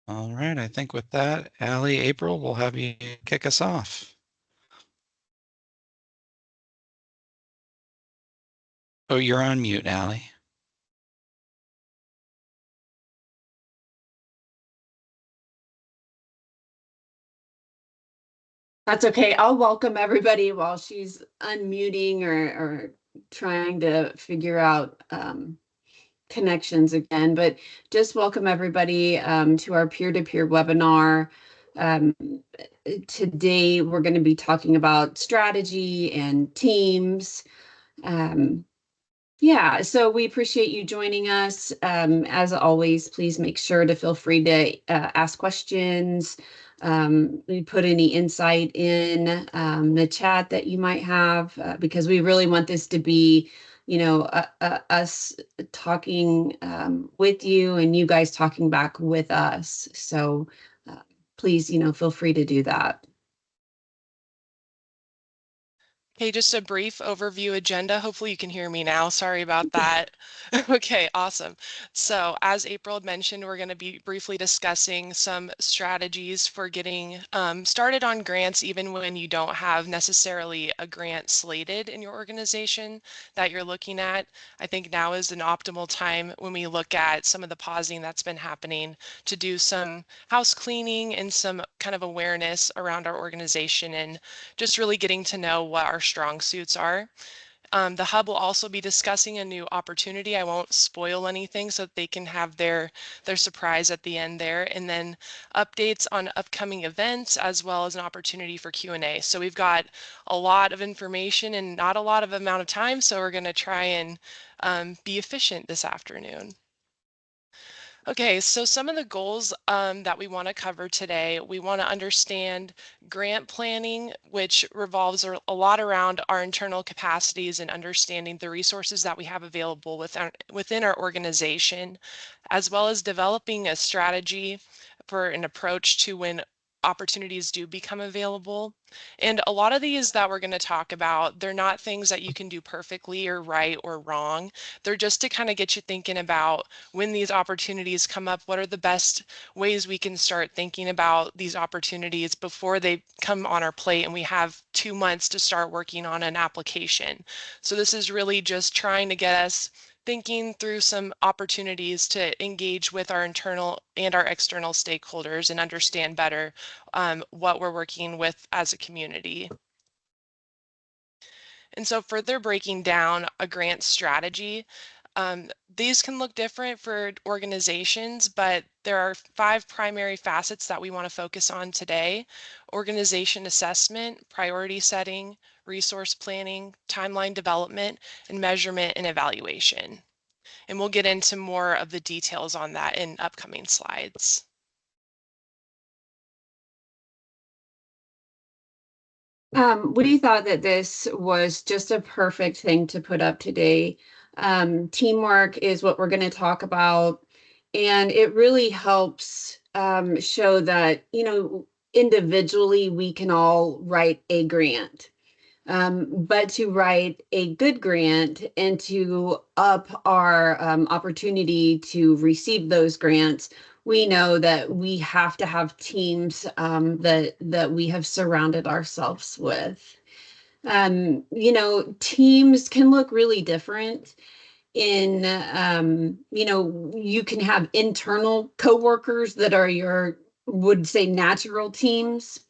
All right, I think with that, Allie, April, we'll have you kick us off. Oh, you're on mute, Allie. That's okay. I'll welcome everybody while she's unmuting or trying to figure out connections again. But just welcome everybody to our peer-to-peer webinar. Um, Today, we're going to be talking about strategy and teams. Um, yeah, so we appreciate you joining us. As always, please make sure to feel free to ask questions. We put any insight in the chat that you might have because we really want this to be, us talking with you and you guys talking back with us. So please, feel free to do that. Hey, just a brief overview agenda. Hopefully you can hear me now. Sorry about that. Okay, awesome. So as April had mentioned, we're going to be briefly discussing some strategies for getting started on grants, even when you don't have necessarily a grant slated in your organization that you're looking at. I think now is an optimal time when we look at some of the pausing that's been happening to do some house cleaning and some kind of awareness around our organization and just really getting to know what our strong suits are. The hub will also be discussing a new opportunity. I won't spoil anything so that they can have their surprise at the end there, and then updates on upcoming events as well as an opportunity for Q&A. So we've got a lot of information and not a lot of amount of time, so we're going to try and be efficient this afternoon. Okay, so some of the goals that we want to cover today, we want to understand grant planning, which revolves a lot around our internal capacities and understanding the resources that we have available within our organization, as well as developing a strategy for an approach to when opportunities do become available. And a lot of these that we're going to talk about, they're not things that you can do perfectly or right or wrong. They're just to kind of get you thinking about when these opportunities come up, what are the best ways we can start thinking about these opportunities before they come on our plate and we have 2 months to start working on an application. So this is really just trying to get us thinking through some opportunities to engage with our internal and our external stakeholders and understand better what we're working with as a community. And so further breaking down a grant strategy, these can look different for organizations, but there are 5 primary facets that we want to focus on today: organization assessment, priority setting, resource planning, timeline development, and measurement and evaluation. And we'll get into more of the details on that in upcoming slides. We thought that this was just a perfect thing to put up today. Teamwork is what we're going to talk about, and it really helps show that, individually we can all write a grant. But to write a good grant and to up our opportunity to receive those grants, we know that we have to have teams that we have surrounded ourselves with. Teams can look really different in you can have internal coworkers that are your would say natural teams,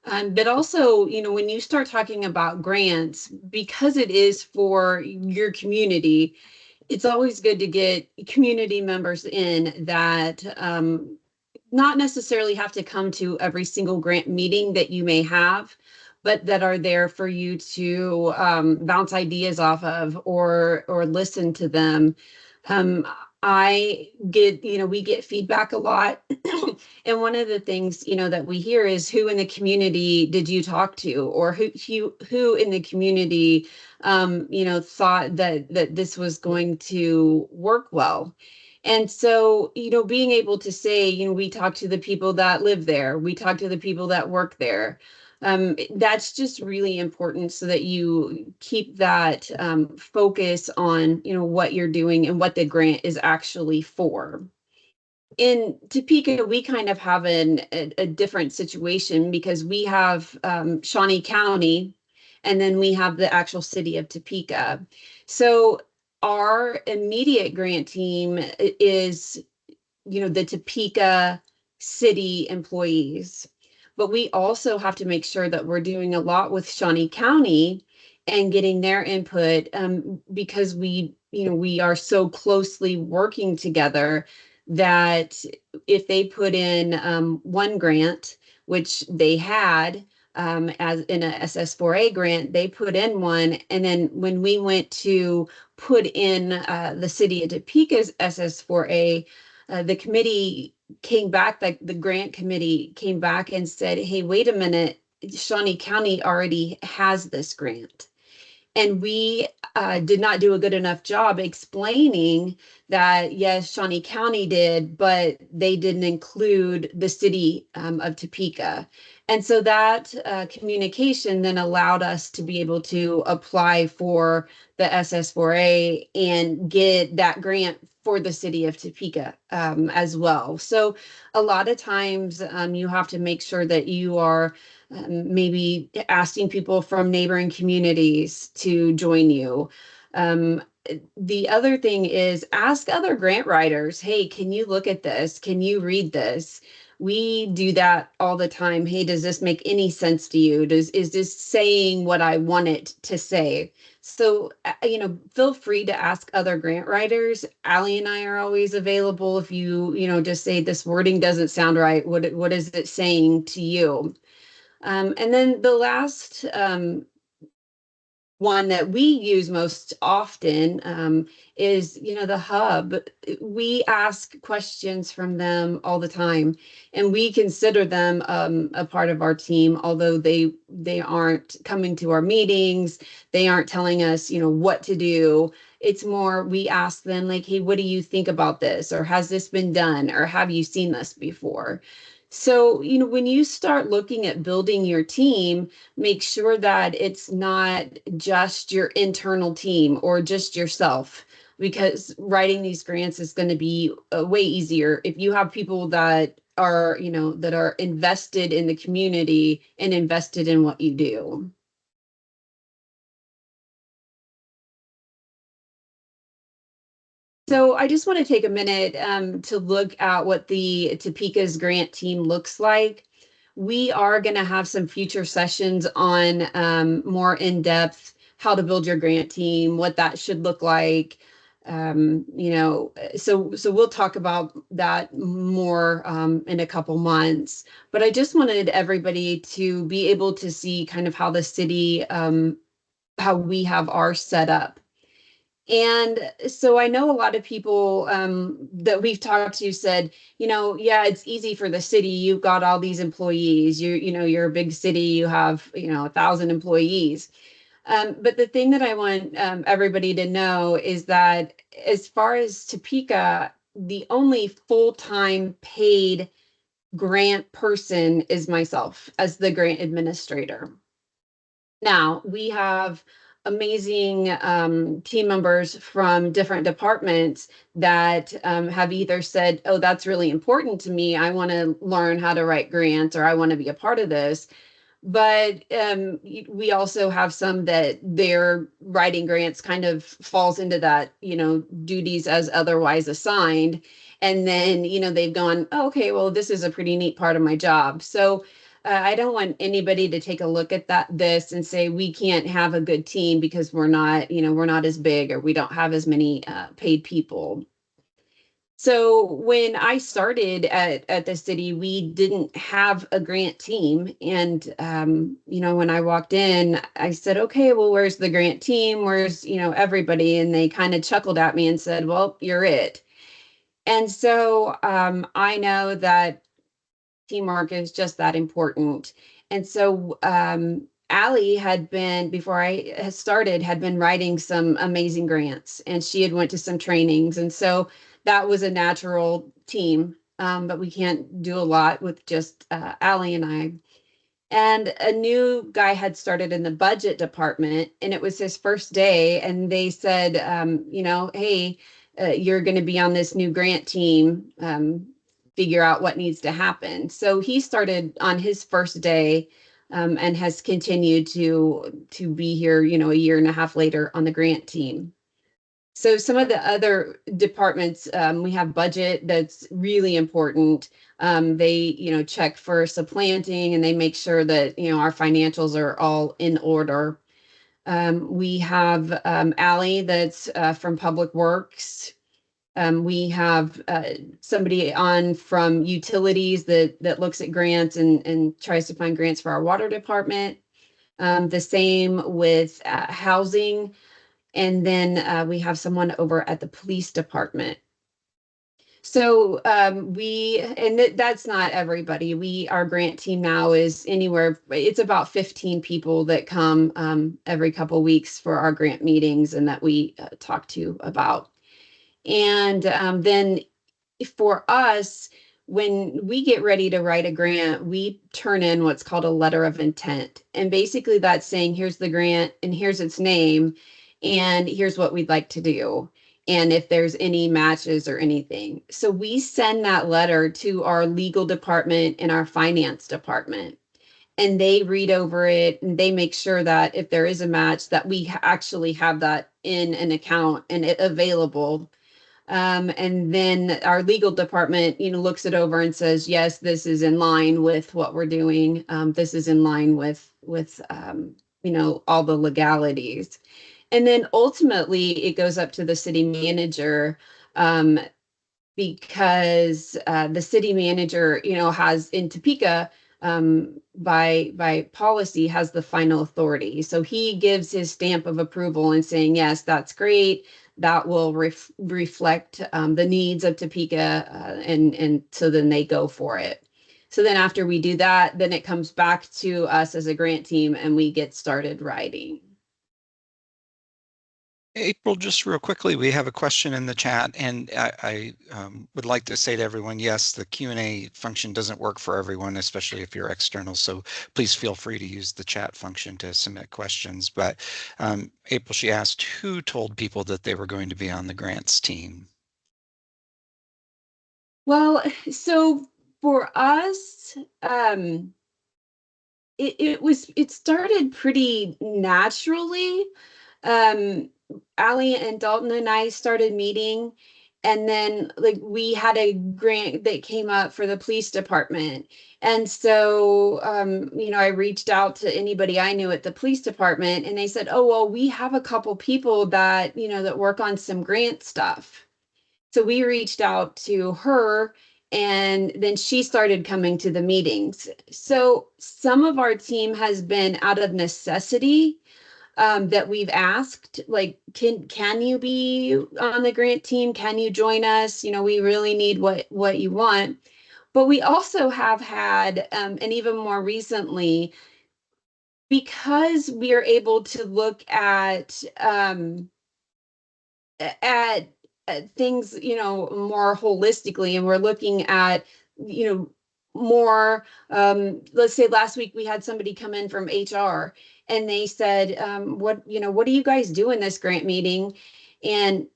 but also, when you start talking about grants, because it is for your community, it's always good to get community members in that not necessarily have to come to every single grant meeting that you may have, but that are there for you to bounce ideas off of or listen to them. Um, I get, we get feedback a lot. And one of the things, that we hear is who in the community did you talk to, or who in the community, thought that this was going to work well. And so, being able to say, we talk to the people that live there, we talk to the people that work there. That's just really important so that you keep that focus on, what you're doing and what the grant is actually for. in Topeka, we kind of have a different situation because we have Shawnee County, and then we have the actual city of Topeka. So our immediate grant team is, the Topeka city employees. But we also have to make sure that we're doing a lot with Shawnee County and getting their input, because we are so closely working together that if they put in one grant, which they had, as in a SS4A grant, they put in one. And then when we went to put in the city of Topeka's SS4A, the committee came back, like the grant committee came back and said, hey, wait a minute, Shawnee County already has this grant. And we did not do a good enough job explaining that, yes, Shawnee County did, but they didn't include the city of Topeka. And so that communication then allowed us to be able to apply for the SS4A and get that grant for the city of Topeka as well. So a lot of times you have to make sure that you are maybe asking people from neighboring communities to join you. The other thing is ask other grant writers, hey, can you look at this? Can you read this? We do that all the time. Hey, does this make any sense to you? Is this saying what I want it to say? So, feel free to ask other grant writers. Allie and I are always available if you, just say this wording doesn't sound right. What is it saying to you? And then the last one that we use most often is, the hub. We ask questions from them all the time, and we consider them a part of our team, although they aren't coming to our meetings. They aren't telling us, what to do. It's more we ask them like, hey, what do you think about this? Or has this been done? Or have you seen this before? So, when you start looking at building your team, make sure that it's not just your internal team or just yourself, because writing these grants is going to be way easier if you have people that are, that are invested in the community and invested in what you do. So I just want to take a minute to look at what the Topeka's grant team looks like. We are going to have some future sessions on more in-depth how to build your grant team, what that should look like. So we'll talk about that more in a couple months. But I just wanted everybody to be able to see kind of how the city, how we have our setup. And so I know a lot of people that we've talked to said, yeah, it's easy for the city. You've got all these employees. You're a big city. You have, 1,000 employees. But the thing that I want everybody to know is that as far as Topeka, the only full-time paid grant person is myself as the grant administrator. Now, we have amazing team members from different departments that have either said, oh, that's really important to me. I want to learn how to write grants, or I want to be a part of this. But we also have some that their writing grants kind of falls into that, duties as otherwise assigned. And then, they've gone, oh, okay, well, this is a pretty neat part of my job. So I don't want anybody to take a look at this and say we can't have a good team because we're not as big, or we don't have as many paid people. So when I started at the city, we didn't have a grant team. And, when I walked in, I said, okay, well, where's the grant team? Where's, everybody? And they kind of chuckled at me and said, well, you're it. And so I know that teamwork is just that important. And so Allie had been, before I had started, had been writing some amazing grants, and she had went to some trainings. And so that was a natural team, but we can't do a lot with just Allie and I. And a new guy had started in the budget department, and it was his first day. And they said, hey, you're going to be on this new grant team. figure out what needs to happen. So he started on his first day, and has continued to be here, you know, a year and a half later on the grant team. So some of the other departments, we have budget that's really important. They, you know, check for supplanting, and they make sure that, you know, our financials are all in order. We have Allie that's from Public Works. We have somebody on from utilities that looks at grants and tries to find grants for our water department. The same with housing. And then we have someone over at the police department. So that's not everybody. Our grant team now is anywhere, it's about 15 people that come every couple weeks for our grant meetings and that we talk to about. And then for us, when we get ready to write a grant, we turn in what's called a letter of intent. And basically that's saying, here's the grant and here's its name, and here's what we'd like to do. And if there's any matches or anything. So we send that letter to our legal department and our finance department. And they read over it and they make sure that if there is a match, that we actually have that in an account and it available. And then our legal department, you know, looks it over and says, yes, this is in line with what we're doing. This is in line with you know, all the legalities. And then ultimately it goes up to the city manager, because the city manager, you know, has in Topeka, by policy, has the final authority. So he gives his stamp of approval and saying, yes, that's great. That will reflect the needs of Topeka, and so then they go for it. So then after we do that, then it comes back to us as a grant team and we get started writing. April, just real quickly, we have a question in the chat, and I would like to say to everyone, yes, the Q&A function doesn't work for everyone, especially if you're external, so please feel free to use the chat function to submit questions. But April, she asked, who told people that they were going to be on the grants team? Well, so for us, it started pretty naturally. Allie and Dalton and I started meeting, and then like we had a grant that came up for the police department. And so, you know, I reached out to anybody I knew at the police department and they said, oh, well, we have a couple people that, you know, that work on some grant stuff. So we reached out to her and then she started coming to the meetings. So some of our team has been out of necessity, that we've asked, like, can you be on the grant team? Can you join us? You know, we really need what you want. But we also have had, and even more recently, because we are able to look at things, you know, more holistically, and we're looking at, you know, more, let's say last week we had somebody come in from HR and they said, what do you guys do in this grant meeting? And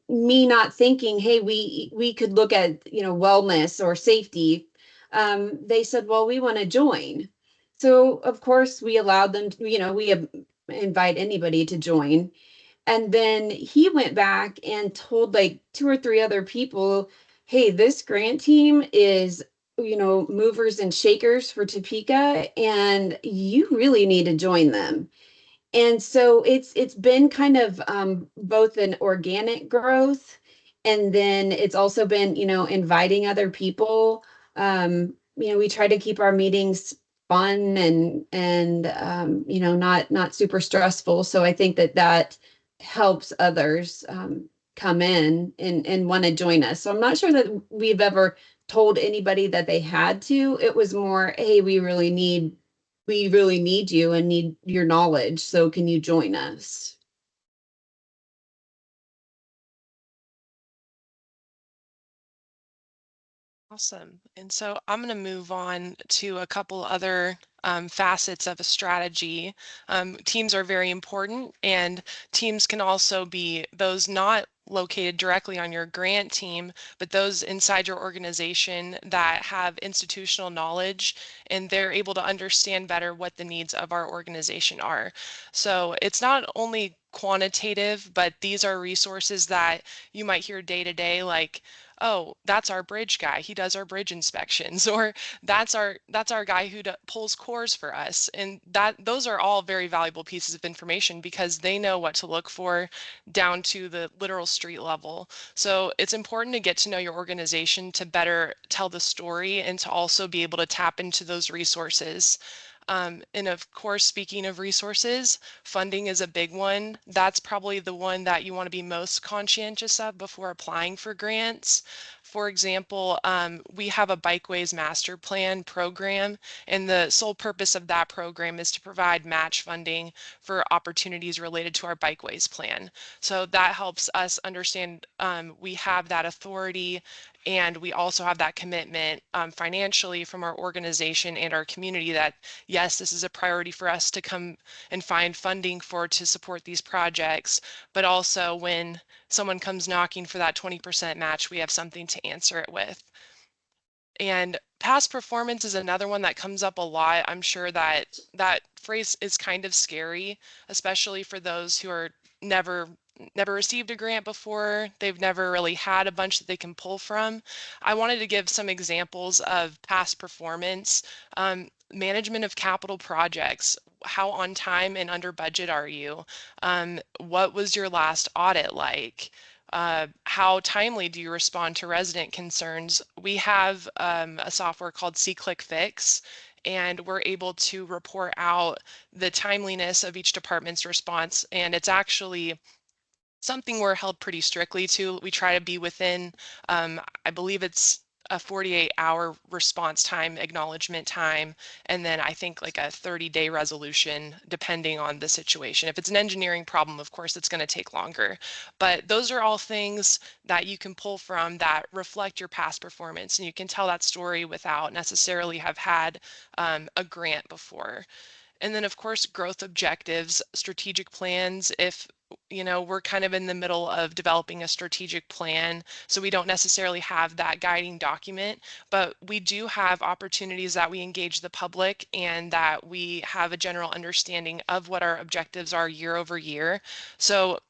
me not thinking, hey, we could look at, you know, wellness or safety. They said, well, we want to join. So of course we allowed them to, you know, we invite anybody to join. And then he went back and told like 2 or 3 other people, hey, this grant team is, you know, movers and shakers for Topeka, and you really need to join them. And so it's been kind of both an organic growth, and then it's also been, you know, inviting other people. You know, we try to keep our meetings fun and you know, not super stressful. So I think that helps others come in and want to join us. So I'm not sure that we've ever told anybody that they had to. It was more, hey, we really need you and need your knowledge. So can you join us? Awesome. And so I'm going to move on to a couple other facets of a strategy. Teams are very important, and teams can also be those not located directly on your grant team, but those inside your organization that have institutional knowledge, and they're able to understand better what the needs of our organization are. So it's not only quantitative, but these are resources that you might hear day to day, like, oh, that's our bridge guy, he does our bridge inspections, or that's our guy who pulls cores for us. And those are all very valuable pieces of information because they know what to look for down to the literal street level. So it's important to get to know your organization to better tell the story and to also be able to tap into those resources. And of course, speaking of resources, funding is a big one. That's probably the one that you want to be most conscientious of before applying for grants. For example, we have a Bikeways Master Plan program, and the sole purpose of that program is to provide match funding for opportunities related to our Bikeways plan. So that helps us understand we have that authority, and we also have that commitment financially from our organization and our community that, yes, this is a priority for us to come and find funding to support these projects, but also when someone comes knocking for that 20% match, we have something to answer it with. And past performance is another one that comes up a lot. I'm sure that that phrase is kind of scary, especially for those who are never received a grant before. They've never really had a bunch that they can pull from. I wanted to give some examples of past performance. Management of capital projects. How on time and under budget are you? What was your last audit like? How timely do you respond to resident concerns? We have a software called SeeClickFix, and we're able to report out the timeliness of each department's response. And it's actually something we're held pretty strictly to. We try to be within, I believe it's a 48-hour response time, acknowledgement time, and then I think like a 30-day resolution, depending on the situation. If it's an engineering problem, of course, it's going to take longer. But those are all things that you can pull from that reflect your past performance, and you can tell that story without necessarily have had a grant before. And then, of course, growth objectives, strategic plans. If we're kind of in the middle of developing a strategic plan, so we don't necessarily have that guiding document, but we do have opportunities that we engage the public and that we have a general understanding of what our objectives are year over year. So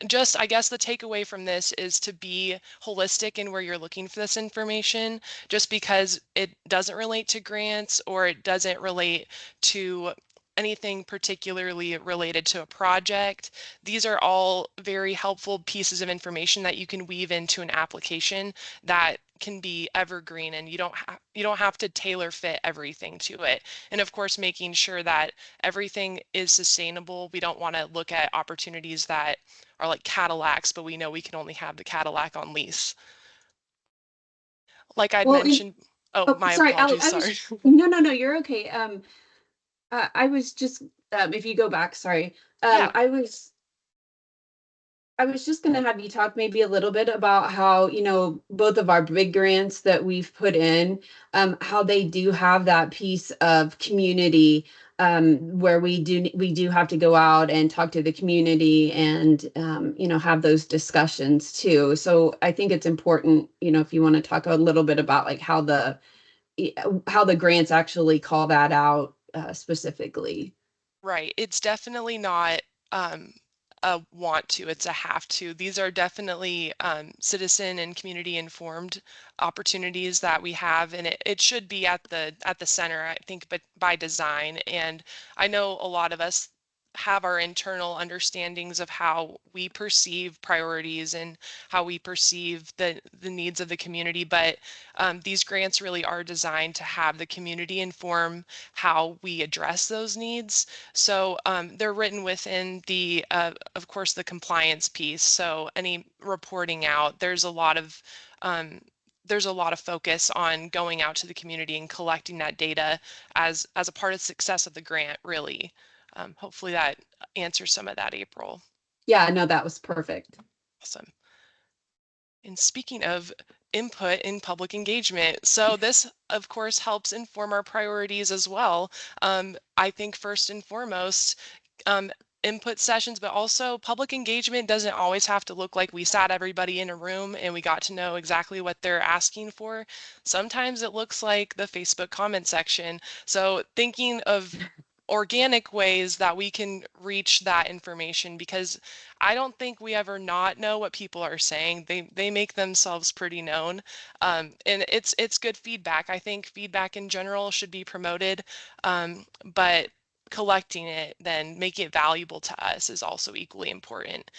just, I guess the takeaway from this is to be holistic in where you're looking for this information. Just because it doesn't relate to grants or it doesn't relate to anything particularly related to a project, these are all very helpful pieces of information that you can weave into an application that can be evergreen, and you don't have to tailor fit everything to it. And of course, making sure that everything is sustainable. We don't want to look at opportunities that are like Cadillacs, but we know we can only have the Cadillac on lease. Like I'd Well, mentioned, my sorry, Allie, apologies, sorry. no, you're okay. I was just, if you go back, sorry, Yeah. I was just going to have you talk maybe a little bit about how, both of our big grants that we've put in, how they do have that piece of community, where we do have to go out and talk to the community and, have those discussions too. So I think it's important, if you want to talk a little bit about like how the grants actually call that out, specifically. Right. It's definitely not a want to, it's a have to. These are definitely citizen and community informed opportunities that we have, and it should be at the center, I think, but by design. And I know a lot of us have our internal understandings of how we perceive priorities and how we perceive the needs of the community, but these grants really are designed to have the community inform how we address those needs. So they're written within the, of course, the compliance piece. So any reporting out, there's a lot of focus on going out to the community and collecting that data as a part of the success of the grant, really. Hopefully that answers some of that, April. Yeah, no, that was perfect. Awesome. And speaking of input in public engagement, so this, of course, helps inform our priorities as well. I think first and foremost, input sessions, but also public engagement doesn't always have to look like we sat everybody in a room and we got to know exactly what they're asking for. Sometimes it looks like the Facebook comment section. So thinking of organic ways that we can reach that information, because I don't think we ever not know what people are saying. They make themselves pretty known, and it's good feedback. I think feedback in general should be promoted, but collecting it, then making it valuable to us is also equally important.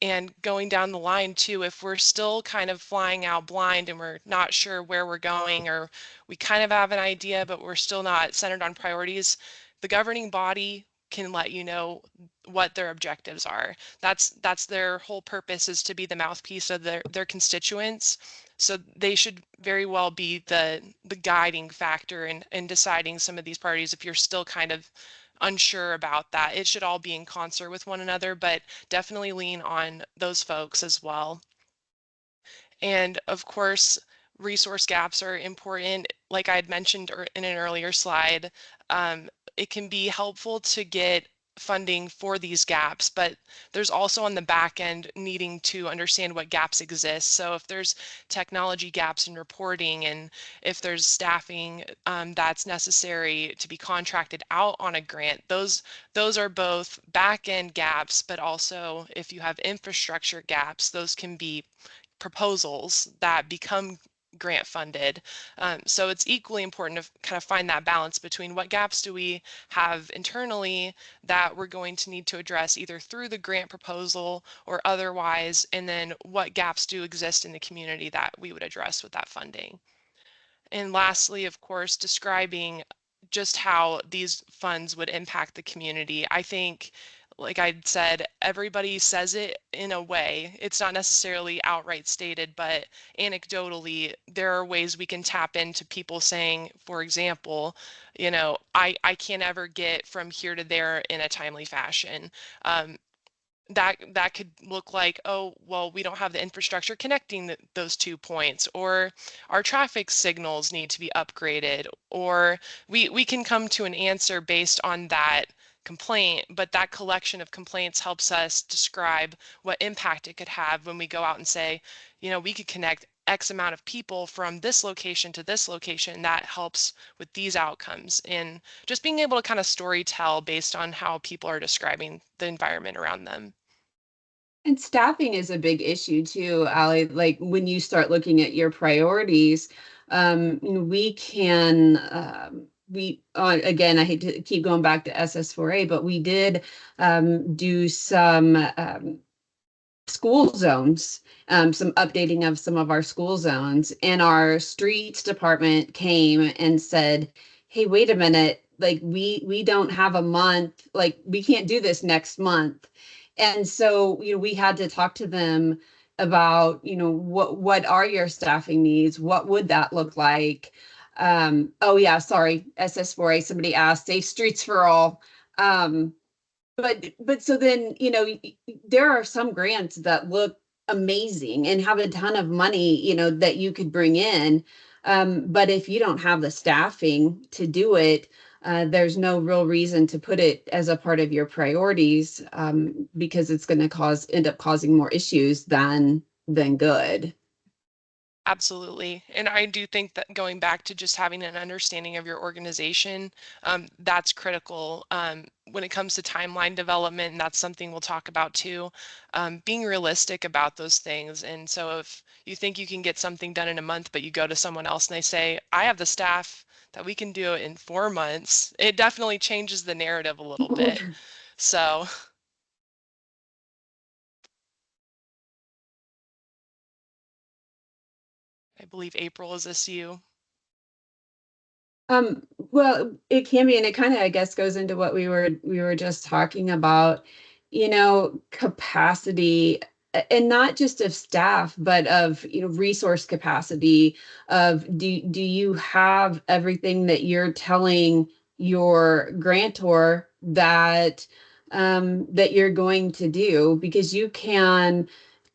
And going down the line too, if we're still kind of flying out blind and we're not sure where we're going, or we kind of have an idea, but we're still not centered on priorities, the governing body can let you know what their objectives are. That's their whole purpose, is to be the mouthpiece of their constituents. So they should very well be the guiding factor in deciding some of these priorities. If you're still kind of unsure about that, it should all be in concert with one another, but definitely lean on those folks as well. And of course, resource gaps are important. Like I had mentioned in an earlier slide, it can be helpful to get funding for these gaps, but there's also on the back end needing to understand what gaps exist. So if there's technology gaps in reporting, and if there's staffing that's necessary to be contracted out on a grant, those are both back end gaps, but also if you have infrastructure gaps, those can be proposals that become grant funded. So it's equally important to kind of find that balance between what gaps do we have internally that we're going to need to address either through the grant proposal or otherwise, and then what gaps do exist in the community that we would address with that funding. And lastly, of course, describing just how these funds would impact the community. I think, like I said, everybody says it in a way. It's not necessarily outright stated, but anecdotally, there are ways we can tap into people saying, for example, I can't ever get from here to there in a timely fashion. That could look like, oh, well, we don't have the infrastructure connecting those 2 points, or our traffic signals need to be upgraded, or we can come to an answer based on that complaint, but that collection of complaints helps us describe what impact it could have when we go out and say, we could connect X amount of people from this location to this location. That helps with these outcomes. And just being able to kind of story tell based on how people are describing the environment around them. And staffing is a big issue too, Allie. Like when you start looking at your priorities, we can, again, I hate to keep going back to SS4A, but we did do some school zones, some updating of some of our school zones, and our streets department came and said, hey, wait a minute, like we don't have a month, like we can't do this next month. And so, we had to talk to them about, what are your staffing needs? What would that look like? Oh yeah, sorry, SS4A, somebody asked, Safe Streets for All. But so then, there are some grants that look amazing and have a ton of money, that you could bring in. But if you don't have the staffing to do it, there's no real reason to put it as a part of your priorities, because it's going to end up causing more issues than good. Absolutely. And I do think that going back to just having an understanding of your organization, that's critical when it comes to timeline development. And that's something we'll talk about too. Being realistic about those things. And so if you think you can get something done in a month, but you go to someone else and they say, I have the staff that we can do it in 4 months, it definitely changes the narrative a little bit. So I believe April, is this you? Well, it can be, and it kind of, I guess, goes into what we were just talking about, capacity, and not just of staff, but of, resource capacity of, do you have everything that you're telling your grantor that that you're going to do? Because you can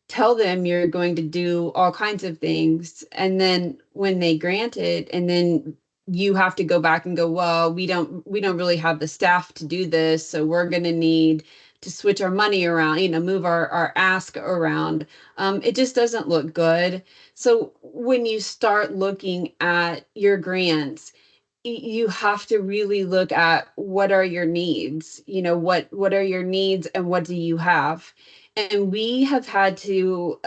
tell them you're going to do all kinds of things, and then when they grant it, and then you have to go back and go, well, we don't really have the staff to do this, so we're going to need to switch our money around, move our ask around. It just doesn't look good. So when you start looking at your grants, you have to really look at what are your needs, what are your needs and what do you have. And we have had to,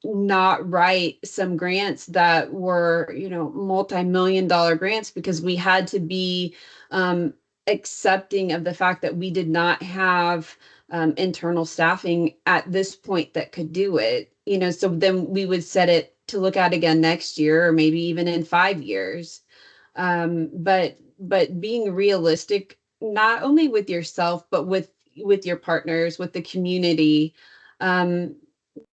not write some grants that were, multi-million dollar grants because we had to be accepting of the fact that we did not have internal staffing at this point that could do it. So then we would set it to look at again next year or maybe even in 5 years. But being realistic, not only with yourself, but with your partners, with the community.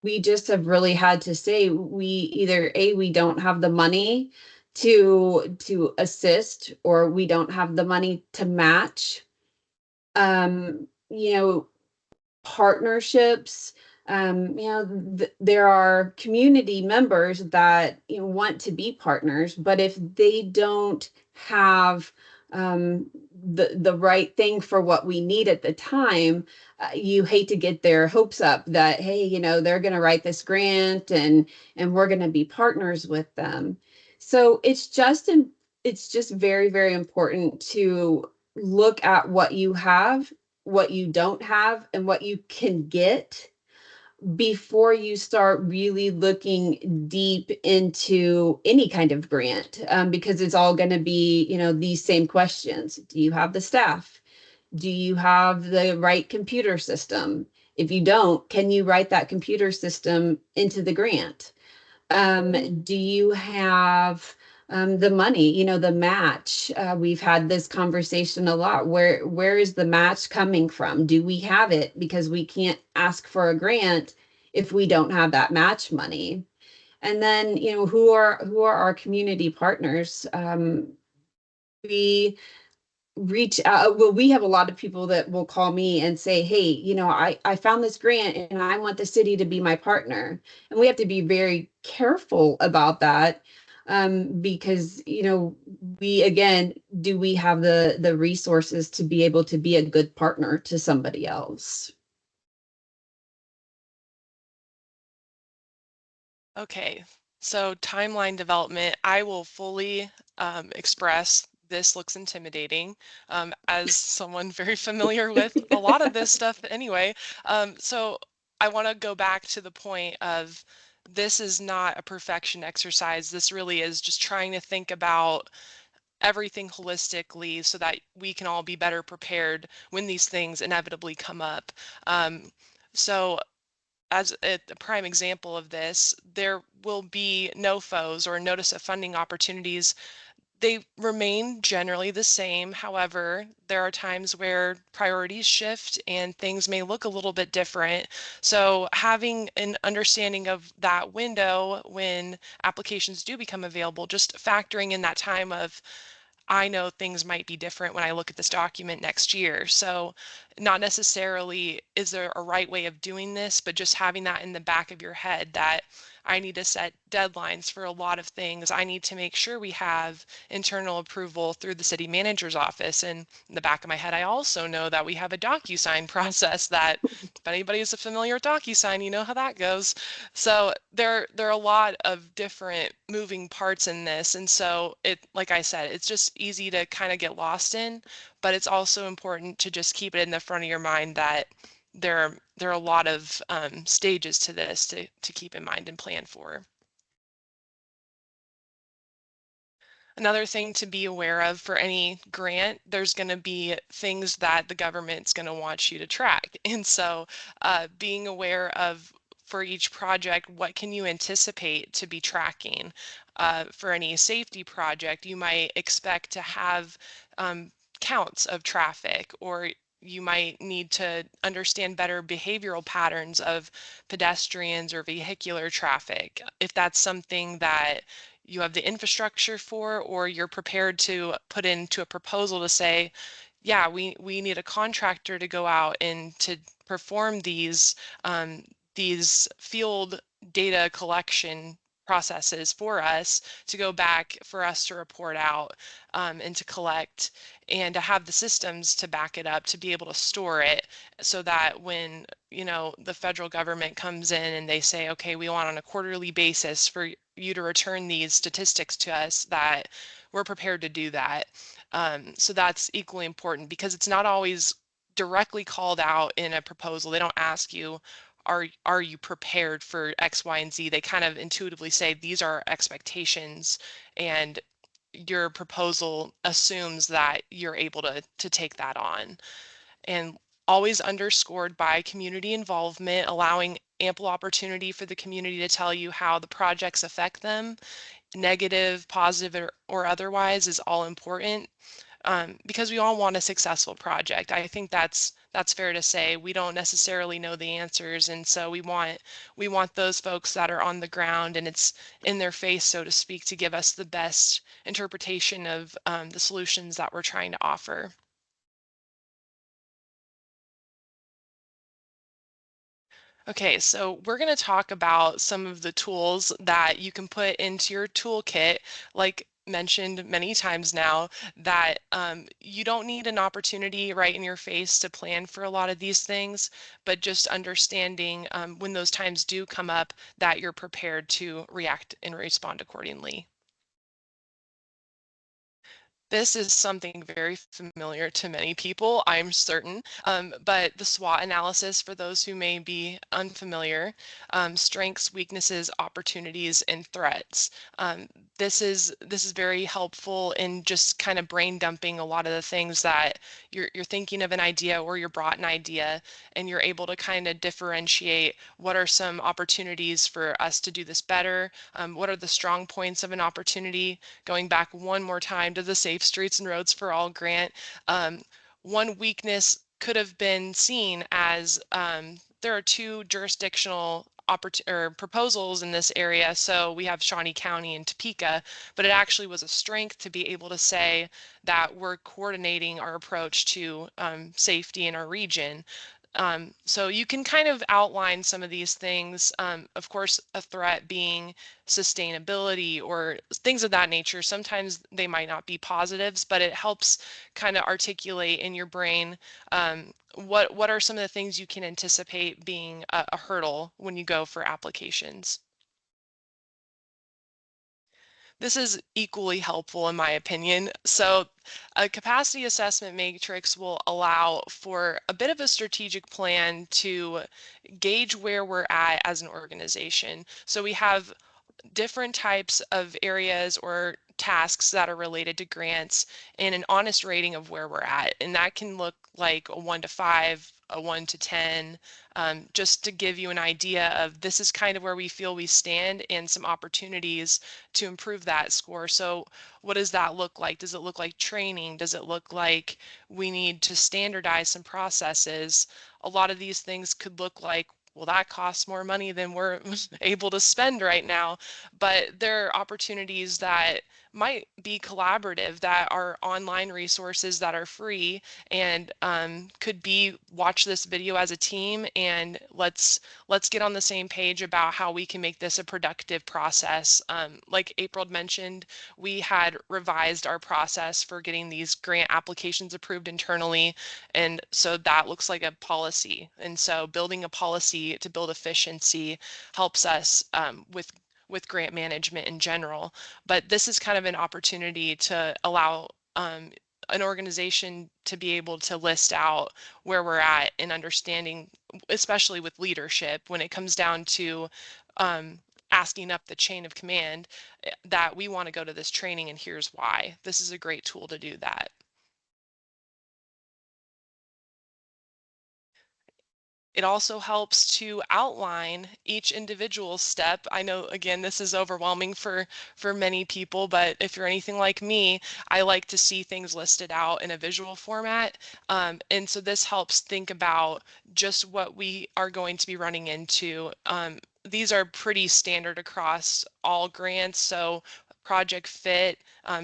We just have really had to say we either we don't have the money to assist, or we don't have the money to match. Um, you know, Partnerships. There are community members that want to be partners, but if they don't have the right thing for what we need at the time, you hate to get their hopes up that, hey, they're going to write this grant and we're going to be partners with them. So it's just very, very important to look at what you have, what you don't have, and what you can get before you start really looking deep into any kind of grant, because it's all going to be, these same questions. Do you have the staff? Do you have the right computer system? If you don't, can you write that computer system into the grant? Do you have the money, the match? We've had this conversation a lot. Where is the match coming from? Do we have it? Because we can't ask for a grant if we don't have that match money. And then, who are our community partners? We reach out. Well, we have a lot of people that will call me and say, hey, I found this grant and I want the city to be my partner. And we have to be very careful about that, because we, again, do we have the resources to be able to be a good partner to somebody else? Okay, so timeline development, I will fully express this looks intimidating, as someone very familiar with a lot of this stuff anyway. So I want to go back to the point of this is not a perfection exercise. This really is just trying to think about everything holistically so that we can all be better prepared when these things inevitably come up. So as a prime example of this, there will be NOFOs or notice of funding opportunities. They remain generally the same. However, there are times where priorities shift and things may look a little bit different. So having an understanding of that window when applications do become available, just factoring in that time of, I know things might be different when I look at this document next year. So not necessarily is there a right way of doing this, but just having that in the back of your head that I need to set deadlines for a lot of things. I need to make sure we have internal approval through the city manager's office. And in the back of my head, I also know that we have a DocuSign process that if anybody is familiar with DocuSign, you know how that goes. So there are a lot of different moving parts in this. And so like I said, it's just easy to kind of get lost in, but it's also important to just keep it in the front of your mind that there are a lot of stages to this to keep in mind and plan for. Another thing to be aware of for any grant, there's going to be things that the government's going to want you to track. And so being aware of, for each project, what can you anticipate to be tracking? For any safety project, you might expect to have counts of traffic, or you might need to understand better behavioral patterns of pedestrians or vehicular traffic. If that's something that you have the infrastructure for, or you're prepared to put into a proposal to say, yeah, we need a contractor to go out and to perform these field data collection processes for us to go back for us to report out and to collect, and to have the systems to back it up, to be able to store it, so that when, you know, the federal government comes in and they say, okay, we want on a quarterly basis for you to return these statistics to us, that we're prepared to do that. So that's equally important, because it's not always directly called out in a proposal. They don't ask you, are you prepared for X, Y, and Z? They kind of intuitively say these are our expectations, and your proposal assumes that you're able to take that on. And always underscored by community involvement, allowing ample opportunity for the community to tell you how the projects affect them, negative, positive, or otherwise, is all important. Because we all want a successful project. I think that's fair to say. We don't necessarily know the answers, and so we want those folks that are on the ground and it's in their face, so to speak, to give us the best interpretation of the solutions that we're trying to offer. Okay, so we're going to talk about some of the tools that you can put into your toolkit, like mentioned many times now, that you don't need an opportunity right in your face to plan for a lot of these things, but just understanding when those times do come up, that you're prepared to react and respond accordingly. This is something very familiar to many people, I'm certain, but the SWOT analysis, for those who may be unfamiliar, strengths, weaknesses, opportunities, and threats. This is very helpful in just kind of brain dumping a lot of the things that you're thinking of an idea, or you're brought an idea, and you're able to kind of differentiate what are some opportunities for us to do this better, what are the strong points of an opportunity. Going back one more time to the Safe Streets and Roads for All grant, one weakness could have been seen as there are two jurisdictional proposals in this area. So we have Shawnee County and Topeka, but it actually was a strength to be able to say that we're coordinating our approach to safety in our region. So you can kind of outline some of these things. Of course, a threat being sustainability or things of that nature. Sometimes they might not be positives, but it helps kind of articulate in your brain what are some of the things you can anticipate being a hurdle when you go for applications. This is equally helpful in my opinion. So a capacity assessment matrix will allow for a bit of a strategic plan to gauge where we're at as an organization. So we have different types of areas or tasks that are related to grants, and an honest rating of where we're at. And that can look like a 1 to 5, a 1 to 10, just to give you an idea of this is kind of where we feel we stand and some opportunities to improve that score. So what does that look like? Does it look like training? Does it look like we need to standardize some processes? A lot of these things could look like, well, that costs more money than we're able to spend right now. But there are opportunities that might be collaborative, that are online resources that are free, and could be watch this video as a team, and let's get on the same page about how we can make this a productive process. Like April mentioned, we had revised our process for getting these grant applications approved internally, and so that looks like a policy. And so building a policy to build efficiency helps us with grant management in general. But this is kind of an opportunity to allow an organization to be able to list out where we're at in understanding, especially with leadership, when it comes down to asking up the chain of command, that we want to go to this training and here's why. This is a great tool to do that. It also helps to outline each individual step. I know, again, this is overwhelming for many people, but if you're anything like me, I like to see things listed out in a visual format. And so this helps think about just what we are going to be running into. These are pretty standard across all grants. So project fit,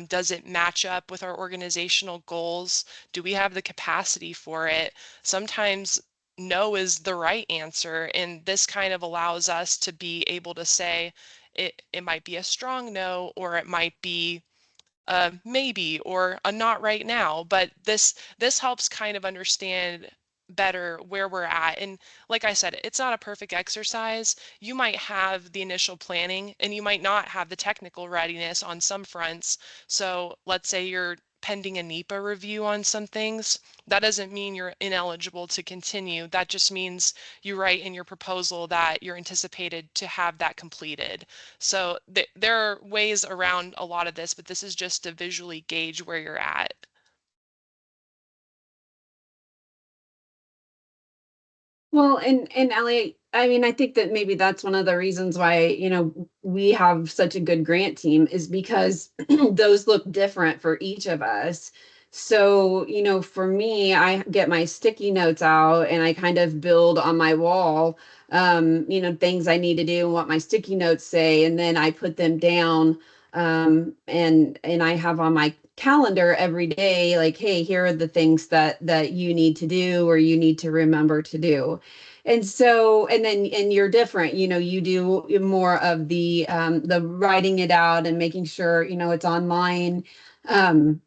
does it match up with our organizational goals? Do we have the capacity for it? Sometimes no is the right answer, and this kind of allows us to be able to say, It might be a strong no, or it might be maybe or a not right now, but this helps kind of understand better where we're at. And like I said, it's not a perfect exercise. You might have the initial planning and you might not have the technical readiness on some fronts. So let's say you're pending a NEPA review on some things. That doesn't mean you're ineligible to continue. That just means you write in your proposal that you're anticipated to have that completed. So there are ways around a lot of this, but this is just to visually gauge where you're at. Well, and Ellie, I mean, I think that maybe that's one of the reasons why, we have such a good grant team is because those look different for each of us. So, for me, I get my sticky notes out and I kind of build on my wall, things I need to do and what my sticky notes say, and then I put them down. And I have on my calendar every day, like, hey, here are the things that you need to do or you need to remember to do. And so, and you're different, you do more of the writing it out and making sure, it's online, and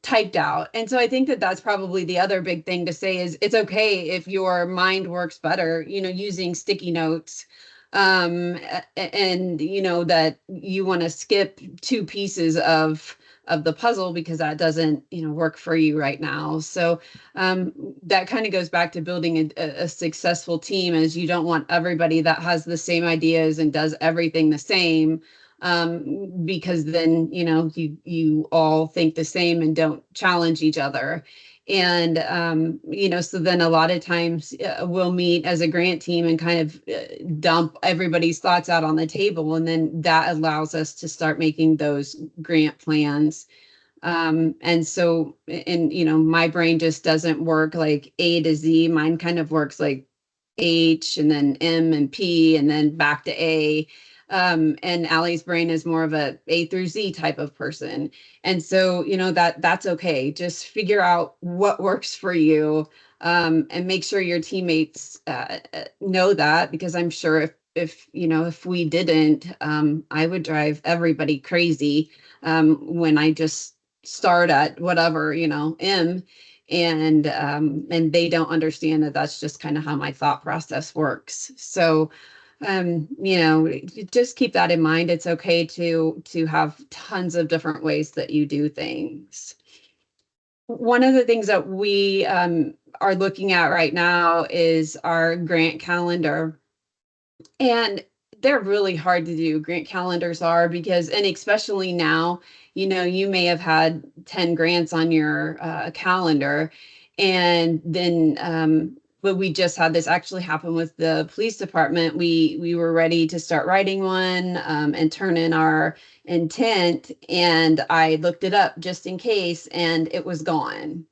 typed out. And so I think that that's probably the other big thing to say is it's okay if your mind works better, using sticky notes, and that you want to skip two pieces of the puzzle because that doesn't work for you right now. So that kind of goes back to building a successful team, is you don't want everybody that has the same ideas and does everything the same, because then you all think the same and don't challenge each other. And so then a lot of times we'll meet as a grant team and kind of dump everybody's thoughts out on the table, and then that allows us to start making those grant plans. And so, and my brain just doesn't work like A to Z. Mine kind of works like H and then M and P and then back to A. And Allie's brain is more of a A through Z type of person. And so, that's okay. Just figure out what works for you, and make sure your teammates know that, because I'm sure if we didn't, I would drive everybody crazy, when I just start at whatever, M, and they don't understand that that's just kind of how my thought process works. So just keep that in mind. It's okay to have tons of different ways that you do things. One of the things that we are looking at right now is our grant calendar. And they're really hard to do. Grant calendars are, because, and especially now, you may have had 10 grants on your calendar. And then, but we just had this actually happen with the police department. We were ready to start writing one, and turn in our intent. And I looked it up just in case, and it was gone.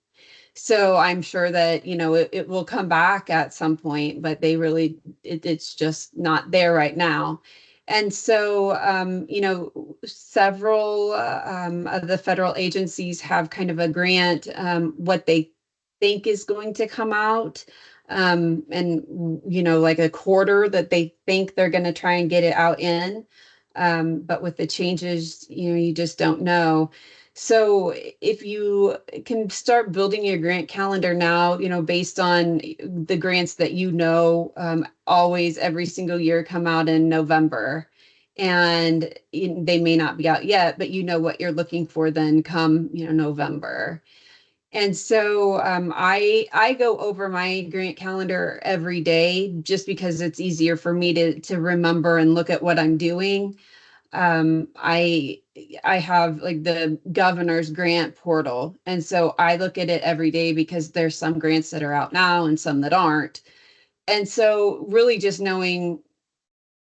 So I'm sure that, it will come back at some point, but it's just not there right now. And so, several of the federal agencies have kind of a grant, what they think is going to come out. And, like a quarter that they think they're going to try and get it out in. But with the changes, you just don't know. So if you can start building your grant calendar now, based on the grants that always every single year come out in November, and they may not be out yet, but what you're looking for then come, November. And so I go over my grant calendar every day just because it's easier for me to remember and look at what I'm doing. I have like the governor's grant portal, and so I look at it every day because there's some grants that are out now and some that aren't. And so really just knowing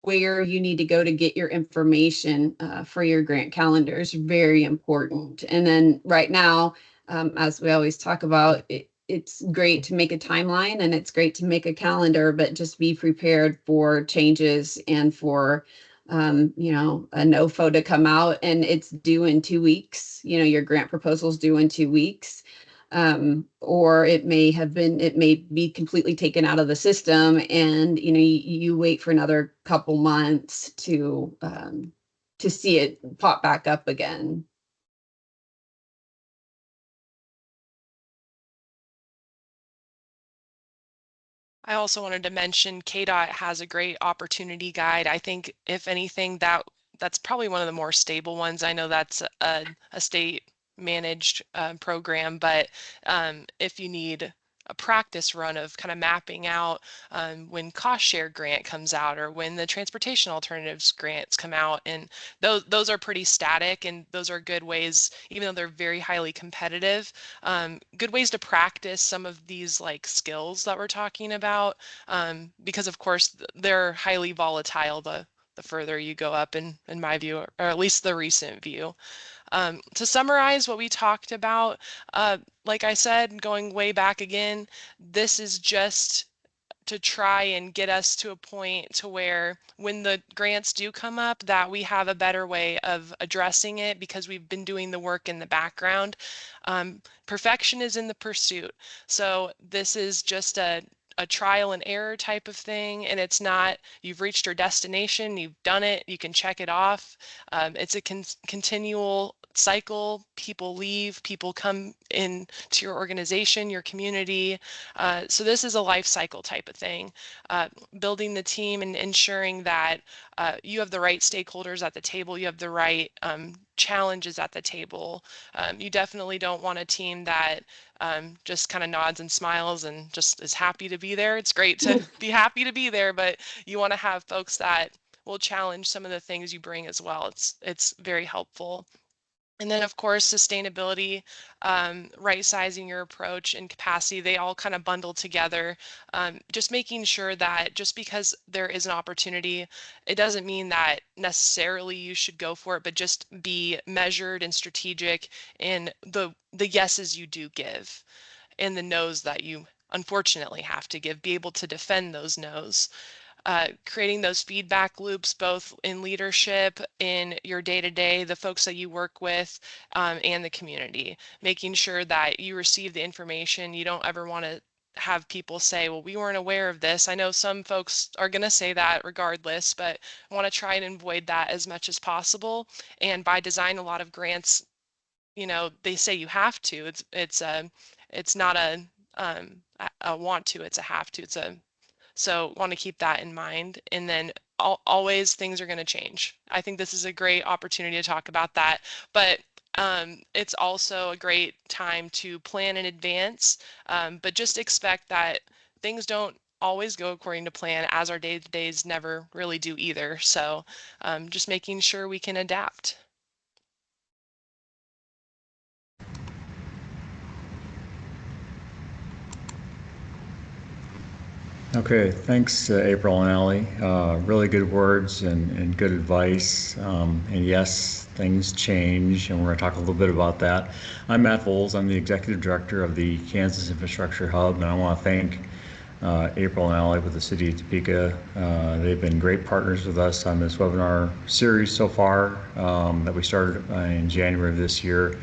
where you need to go to get your information for your grant calendar is very important. And then right now, as we always talk about, it's great to make a timeline and it's great to make a calendar, but just be prepared for changes and for a NOFO to come out, and it's due in 2 weeks. Your grant proposal's due in 2 weeks. or it may be completely taken out of the system, and you wait for another couple months to see it pop back up again. I also wanted to mention KDOT has a great opportunity guide. I think if anything, that's probably one of the more stable ones. I know that's a state managed program, but if you need a practice run of kind of mapping out when cost share grant comes out or when the transportation alternatives grants come out, and those are pretty static, and those are good ways, even though they're very highly competitive, good ways to practice some of these like skills that we're talking about, because of course they're highly volatile the further you go up in my view, or at least the recent view. To summarize what we talked about, like I said, going way back again, this is just to try and get us to a point to where when the grants do come up, that we have a better way of addressing it because we've been doing the work in the background. Perfection is in the pursuit. So this is just a trial and error type of thing, and it's not you've reached your destination, you've done it, you can check it off. It's a continual cycle. People leave, people come in to your organization, your community. So this is a life cycle type of thing. Building the team and ensuring that you have the right stakeholders at the table, you have the right challenges at the table. You definitely don't want a team that just kind of nods and smiles and just is happy to be there. It's great to be happy to be there, but you want to have folks that will challenge some of the things you bring as well. It's very helpful. And then, of course, sustainability, right sizing your approach and capacity, they all kind of bundle together. Just making sure that just because there is an opportunity, it doesn't mean that necessarily you should go for it, but just be measured and strategic in the yeses you do give and the no's that you unfortunately have to give, be able to defend those no's. Creating those feedback loops, both in leadership, in your day-to-day, the folks that you work with, and the community, making sure that you receive the information. You don't ever want to have people say, well, we weren't aware of this. I know some folks are going to say that regardless, but I want to try and avoid that as much as possible. And by design, a lot of grants, they say you have to. It's not a want to, it's a have to. So want to keep that in mind. And then always things are going to change. I think this is a great opportunity to talk about that. But it's also a great time to plan in advance, but just expect that things don't always go according to plan, as our day-to-days never really do either. So just making sure we can adapt. Okay, thanks, April and Allie. Really good words and good advice. And yes, things change, and we're going to talk a little bit about that. I'm Matt Voles. I'm the Executive Director of the Kansas Infrastructure Hub, and I want to thank April and Allie with the City of Topeka. They've been great partners with us on this webinar series so far that we started in January of this year,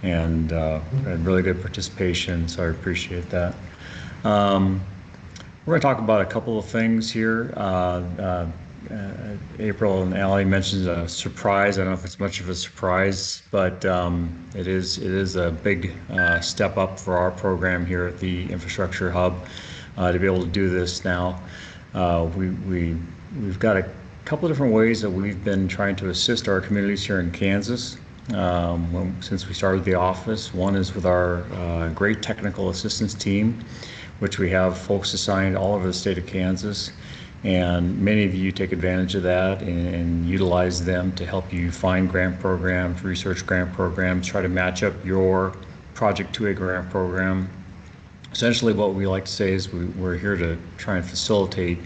and had really good participation, so I appreciate that. We're going to talk about a couple of things here. April and Allie mentioned a surprise. I don't know if it's much of a surprise, but it is a big step up for our program here at the Infrastructure Hub to be able to do this now. We've got a couple of different ways that we've been trying to assist our communities here in Kansas since we started the office. One is with our great technical assistance team, which we have folks assigned all over the state of Kansas, and many of you take advantage of that and utilize them to help you find grant programs, research grant programs, try to match up your project to a grant program. Essentially what we like to say is we're here to try and facilitate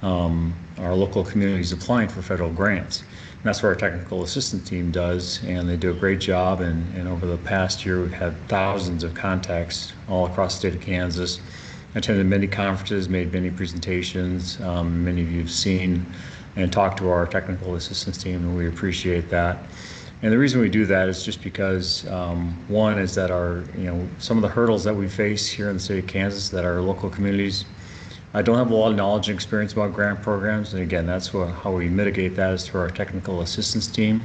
our local communities applying for federal grants. And that's what our technical assistance team does, and they do a great job, and over the past year we've had thousands of contacts all across the state of Kansas. Attended many conferences, made many presentations. Many of you have seen and talked to our technical assistance team, and we appreciate that. And the reason we do that is just because one is that some of the hurdles that we face here in the state of Kansas, that our local communities don't have a lot of knowledge and experience about grant programs. And again, that's how we mitigate that, is through our technical assistance team.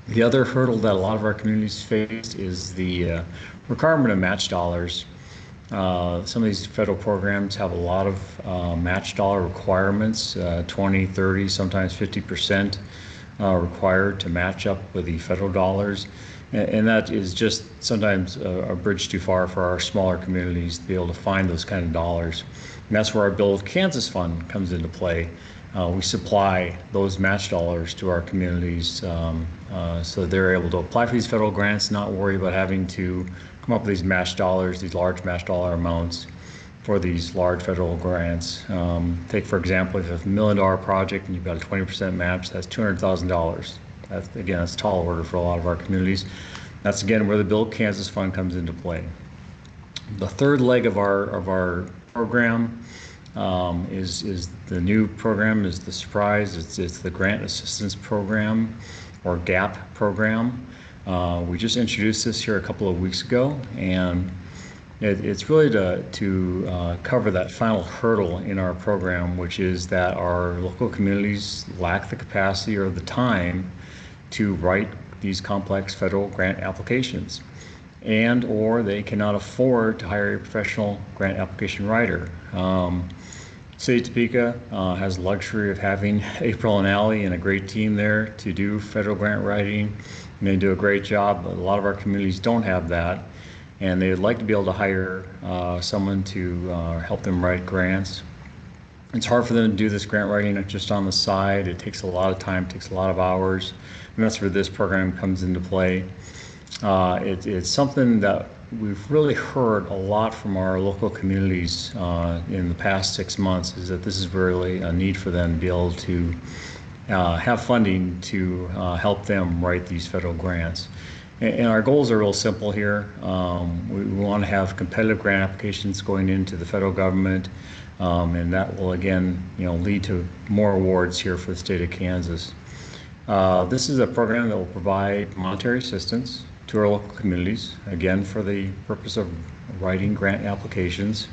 The other hurdle that a lot of our communities face is the requirement of match dollars. Some of these federal programs have a lot of match dollar requirements, 20, 30, sometimes 50% required to match up with the federal dollars. And that is just sometimes a bridge too far for our smaller communities to be able to find those kind of dollars. And that's where our Build Kansas Fund comes into play. We supply those match dollars to our communities so they're able to apply for these federal grants, not worry about having to come up with these match dollars, these large match dollar amounts for these large federal grants. Take, for example, if you have $1 million project and you've got a 20% match, that's $200,000. That's a tall order for a lot of our communities. That's again where the Build Kansas Fund comes into play. The third leg of our program is the new program, is the surprise. It's the Grant Assistance Program, or GAP program. We just introduced this here a couple of weeks ago, and it's really to cover that final hurdle in our program, which is that our local communities lack the capacity or the time to write these complex federal grant applications, and or they cannot afford to hire a professional grant application writer. City of Topeka has the luxury of having April and Allie and a great team there to do federal grant writing, and they do a great job. But a lot of our communities don't have that, and they would like to be able to hire someone to help them write grants. It's hard for them to do this grant writing just on the side. It takes a lot of time, takes a lot of hours, and that's where this program comes into play. It's something that we've really heard a lot from our local communities in the past 6 months, is that this is really a need for them to be able to have funding to help them write these federal grants. And our goals are real simple here. We want to have competitive grant applications going into the federal government, and that will again, lead to more awards here for the state of Kansas. This is a program that will provide monetary assistance to our local communities, again for the purpose of writing grant applications.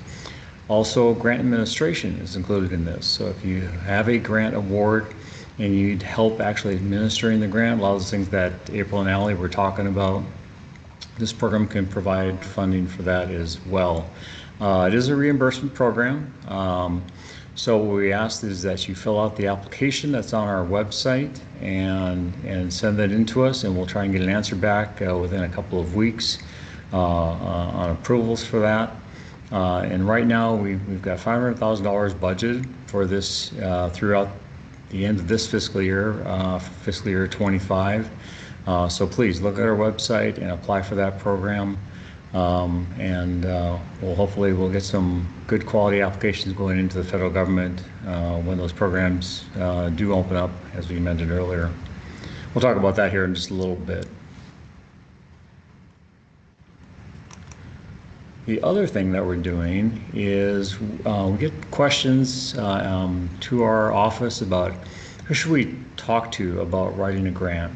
Also, grant administration is included in this. So if you have a grant award and you need help actually administering the grant, a lot of those things that April and Allie were talking about, this program can provide funding for that as well. It is a reimbursement program. So what we ask is that you fill out the application that's on our website and send that in to us, and we'll try and get an answer back within a couple of weeks on approvals for that. And right now we've got $500,000 budgeted for this throughout the end of this fiscal year, fiscal year 25. So please look at our website and apply for that program. We'll get some good quality applications going into the federal government when those programs do open up, as we mentioned earlier. We'll talk about that here in just a little bit. The other thing that we're doing is we get questions to our office about who should we talk to about writing a grant.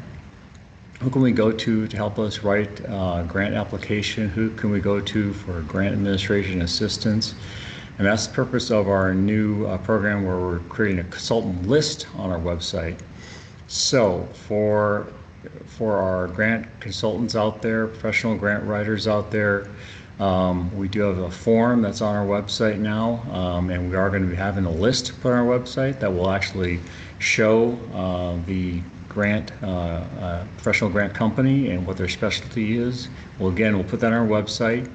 Who can we go to help us write a grant application? Who can we go to for grant administration assistance? And that's the purpose of our new program, where we're creating a consultant list on our website. So for our grant consultants out there, professional grant writers out there, we do have a form that's on our website now, and we are going to be having a list put on our website that will actually show the professional grant company and what their specialty is. We'll put that on our website.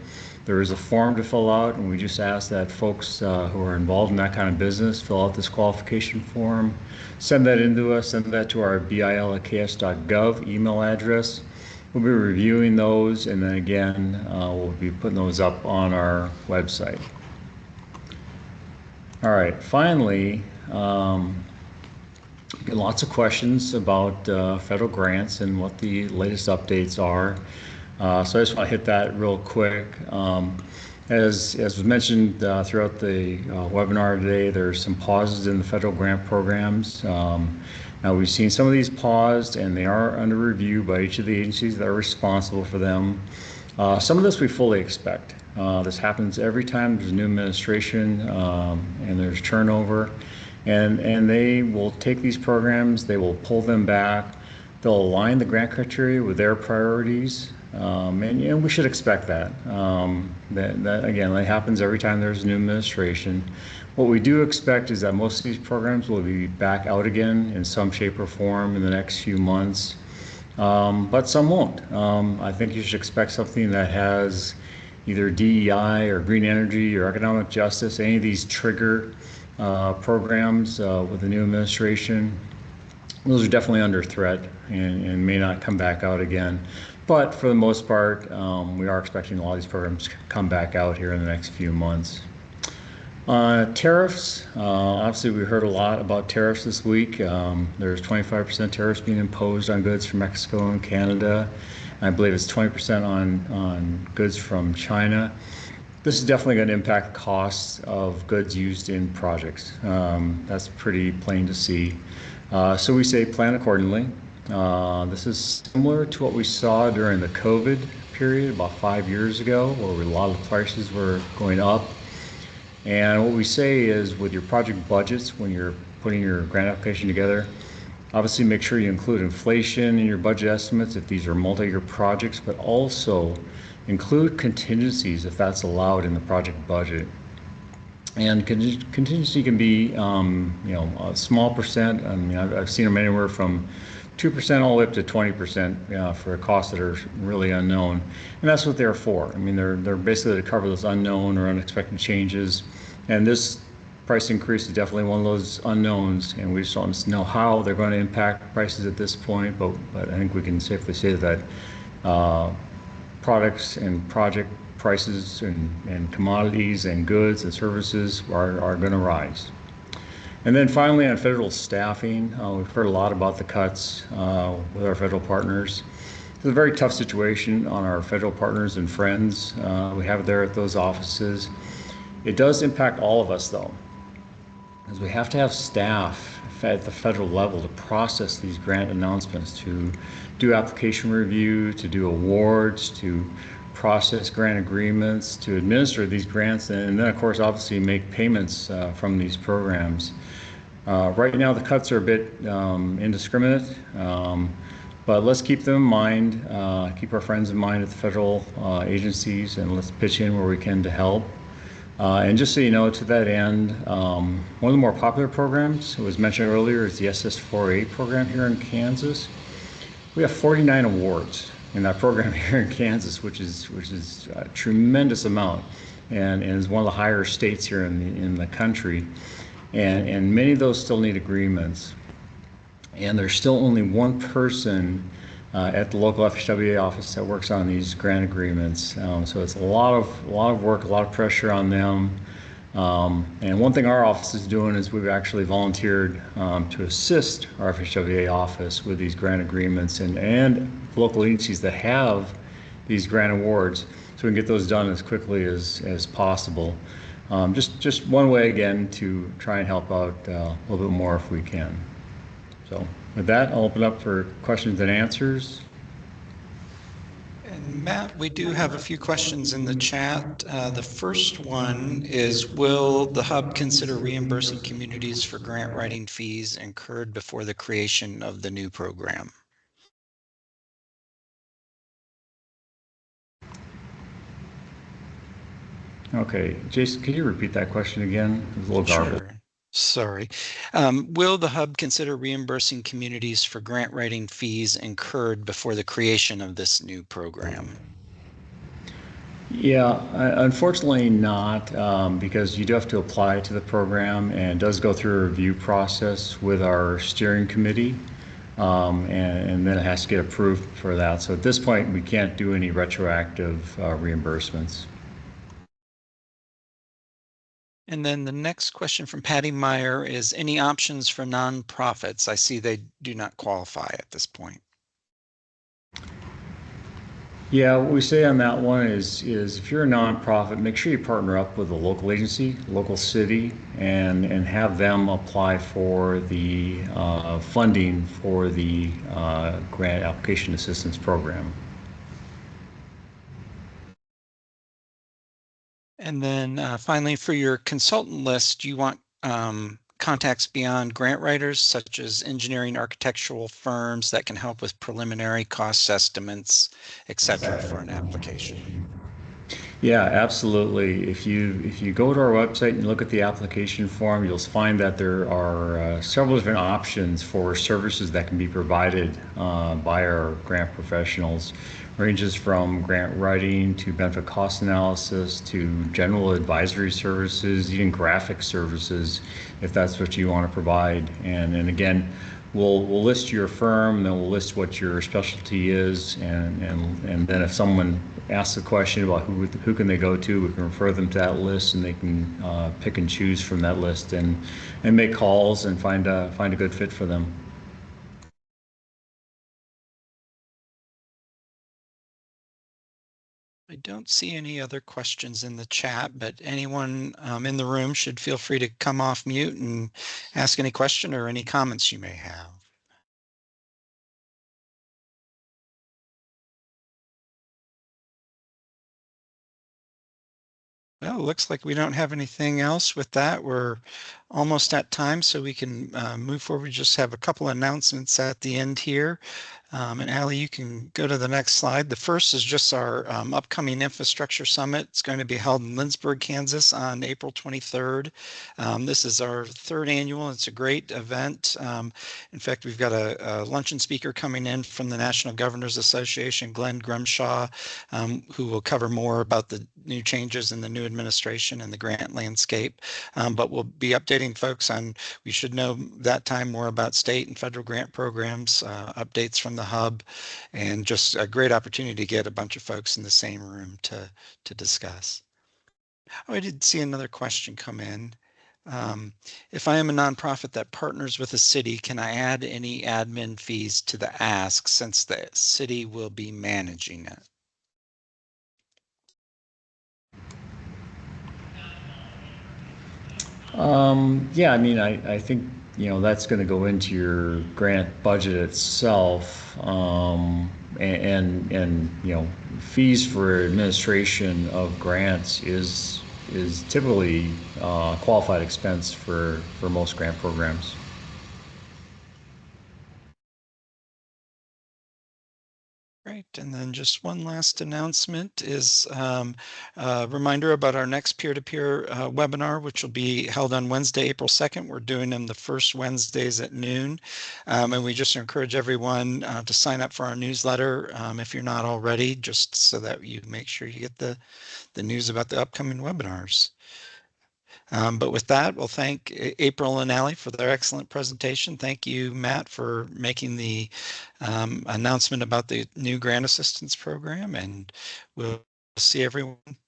There is a form to fill out, and we just ask that folks who are involved in that kind of business fill out this qualification form, send that in to us, send that to our bil@ks.gov email address. We'll be reviewing those, and then again, we'll be putting those up on our website. All right, finally, get lots of questions about federal grants and what the latest updates are. So I just want to hit that real quick. As was mentioned throughout the webinar today, there's some pauses in the federal grant programs. Now, we've seen some of these paused, and they are under review by each of the agencies that are responsible for them. Some of this we fully expect. This happens every time there's a new administration and there's turnover, and they will take these programs, they will pull them back, they'll align the grant criteria with their priorities, and we should expect that. That again, that happens every time there's a new administration. What we do expect is that most of these programs will be back out again in some shape or form in the next few months. But some won't. I think you should expect something that has either DEI or green energy or economic justice, any of these trigger programs with the new administration. Those are definitely under threat and may not come back out again. But for the most part, we are expecting a lot of these programs to come back out here in the next few months. Tariffs, obviously we heard a lot about tariffs this week. There's 25% tariffs being imposed on goods from Mexico and Canada. I believe it's 20% on goods from China. This is definitely going to impact the costs of goods used in projects. That's pretty plain to see. So we say plan accordingly. This is similar to what we saw during the COVID period about 5 years ago, where a lot of prices were going up. And what we say is with your project budgets, when you're putting your grant application together, obviously make sure you include inflation in your budget estimates if these are multi-year projects, but also include contingencies if that's allowed in the project budget. And contingency can be, a small percent. I mean, I've seen them anywhere from 2% all the way up to 20% for costs that are really unknown. And that's what they're for. I mean, they're basically to cover those unknown or unexpected changes. And this price increase is definitely one of those unknowns, and we just don't know how they're going to impact prices at this point. But I think we can safely say that products and project prices and commodities and goods and services are going to rise. And then finally, on federal staffing, we've heard a lot about the cuts with our federal partners. It's a very tough situation on our federal partners and friends we have there at those offices. It does impact all of us, though, because we have to have staff at the federal level to process these grant announcements, to do application review, to do awards, to process grant agreements, to administer these grants, and then, of course, obviously make payments from these programs. Right now, the cuts are a bit indiscriminate, but let's keep them in mind, keep our friends in mind at the federal agencies, and let's pitch in where we can to help. And just so you know, to that end, one of the more popular programs, it was mentioned earlier, is the SS4A program here in Kansas. We have 49 awards in that program here in Kansas, which is a tremendous amount, and is one of the higher states here in the country. And many of those still need agreements, and there's still only one person at the local FHWA office that works on these grant agreements. So it's a lot of work, a lot of pressure on them. And one thing our office is doing is we've actually volunteered to assist our FHWA office with these grant agreements and local agencies that have these grant awards, so we can get those done as quickly as possible. Just one way, again, to try and help out a little bit more if we can. So with that, I'll open up for questions and answers. And Matt, we do have a few questions in the chat. The first one is, will the hub consider reimbursing communities for grant writing fees incurred before the creation of the new program? Okay, Jason, could you repeat that question again? It was a little garbled. Sure. Sorry. Will the hub consider reimbursing communities for grant writing fees incurred before the creation of this new program? Yeah, unfortunately not, because you do have to apply to the program, and it does go through a review process with our steering committee, and then it has to get approved for that. So at this point, we can't do any retroactive reimbursements. And then the next question from Patty Meyer is, any options for nonprofits? I see they do not qualify at this point. Yeah, what we say on that one is if you're a nonprofit, make sure you partner up with a local agency, local city, and have them apply for the funding for the grant application assistance program. And then finally, for your consultant list, you want contacts beyond grant writers, such as engineering, architectural firms that can help with preliminary cost estimates, etc., for an application. Yeah, absolutely. If you go to our website and look at the application form, you'll find that there are several different options for services that can be provided by our grant professionals. Ranges from grant writing to benefit cost analysis to general advisory services, even graphic services, if that's what you want to provide. And again, we'll list your firm, and then we'll list what your specialty is, and then if someone asks a question about who can they go to, we can refer them to that list, and they can pick and choose from that list and make calls and find a good fit for them. I don't see any other questions in the chat, but anyone in the room should feel free to come off mute and ask any question or any comments you may have. Well, it looks like we don't have anything else. With that, we're almost at time, so we can move forward. We just have a couple announcements at the end here. And Allie, you can go to the next slide. The first is just our upcoming infrastructure summit. It's going to be held in Lindsborg, Kansas on April 23rd. This is our third annual. It's a great event. In fact, we've got a luncheon speaker coming in from the National Governors Association, Glenn Grimshaw, who will cover more about the new changes in the new administration and the grant landscape. But we'll be updating folks on, we should know that time more about state and federal grant programs, updates from the hub, and just a great opportunity to get a bunch of folks in the same room to discuss. Oh, I did see another question come in. If I am a nonprofit that partners with a city, can I add any admin fees to the ask since the city will be managing it? Yeah, I mean, I think, that's going to go into your grant budget itself. And fees for administration of grants is typically qualified expense for most grant programs. Great. And then just one last announcement is a reminder about our next peer-to-peer webinar, which will be held on Wednesday, April 2nd. We're doing them the first Wednesdays at noon. And we just encourage everyone to sign up for our newsletter if you're not already, just so that you make sure you get the news about the upcoming webinars. But with that, we'll thank April and Allie for their excellent presentation. Thank you, Matt, for making the announcement about the new grant assistance program, and we'll see everyone